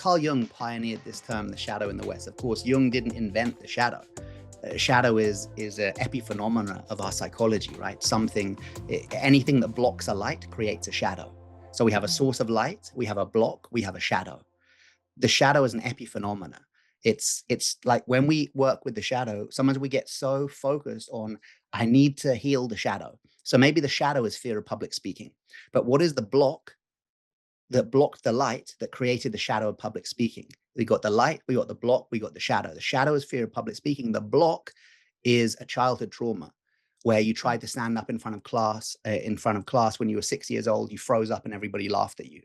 Carl Jung pioneered this term, the shadow in the West. Of course, Jung didn't invent the shadow. Shadow is an epiphenomena of our psychology, right? Anything that blocks a light creates a shadow. So we have a source of light, we have a block, we have a shadow. The shadow is an epiphenomena. It's like when we work with the shadow, sometimes we get so focused on, I need to heal the shadow. So maybe the shadow is fear of public speaking. But what is the block that blocked the light that created the shadow of public speaking? We got the light, we got the block, we got the shadow. The shadow is fear of public speaking. The block is a childhood trauma where you tried to stand up in front of class when you were 6 years old, you froze up and everybody laughed at you.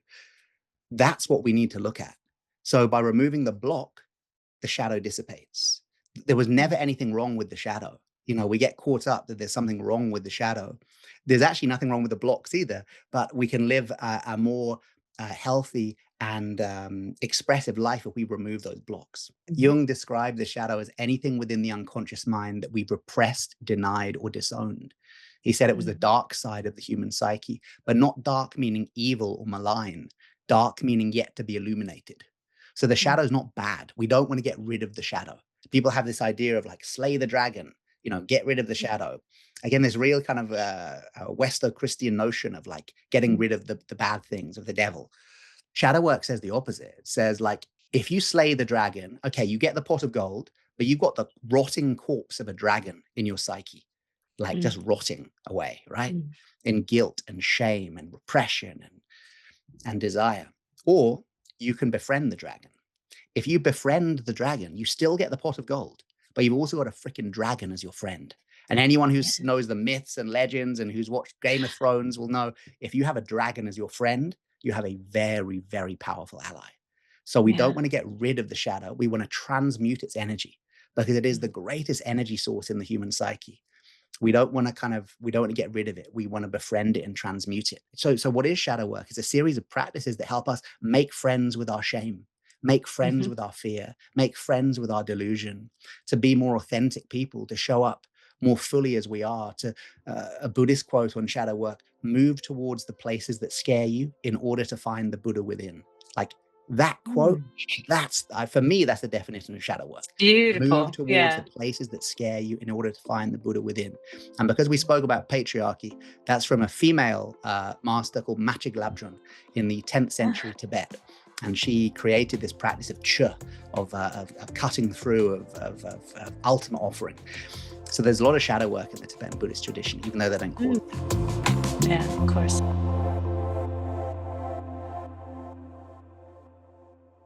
That's what we need to look at. So by removing the block, the shadow dissipates. There was never anything wrong with the shadow. You know, we get caught up that there's something wrong with the shadow. There's actually nothing wrong with the blocks either, but we can live a more healthy and expressive life if we remove those blocks. Jung described the shadow as anything within the unconscious mind that we've repressed, denied, or disowned. He said it was the dark side of the human psyche, but not dark meaning evil or malign, dark meaning yet to be illuminated. So the shadow is not bad. We don't want to get rid of the shadow. People have this idea of like, slay the dragon, you know, get rid of the shadow. Again, there's real kind of a Westo-Christian notion of like getting rid of the bad things, of the devil. Shadow work says the opposite. It says like, if you slay the dragon, okay, you get the pot of gold, but you've got the rotting corpse of a dragon in your psyche, like just rotting away, right? In guilt and shame and repression and desire. Or you can befriend the dragon. If you befriend the dragon, you still get the pot of gold, but you've also got a freaking dragon as your friend. And anyone who knows the myths and legends and who's watched Game of Thrones will know, if you have a dragon as your friend, you have a very, very powerful ally. So we don't want to get rid of the shadow. We want to transmute its energy because it is the greatest energy source in the human psyche. We don't want to get rid of it. We want to befriend it and transmute it. So what is shadow work? It's a series of practices that help us make friends with our shame, make friends with our fear, make friends with our delusion, to be more authentic people, to show up more fully as we are, to a Buddhist quote on shadow work, move towards the places that scare you in order to find the Buddha within. Like that quote, that's for me, that's the definition of shadow work. Beautiful. Move towards the places that scare you in order to find the Buddha within. And because we spoke about patriarchy, that's from a female master called Machig Labdrön in the 10th century Tibet. And she created this practice of Chö, of cutting through, of ultimate offering. So there's a lot of shadow work in the Tibetan Buddhist tradition, even though they don't call it that. Yeah, of course.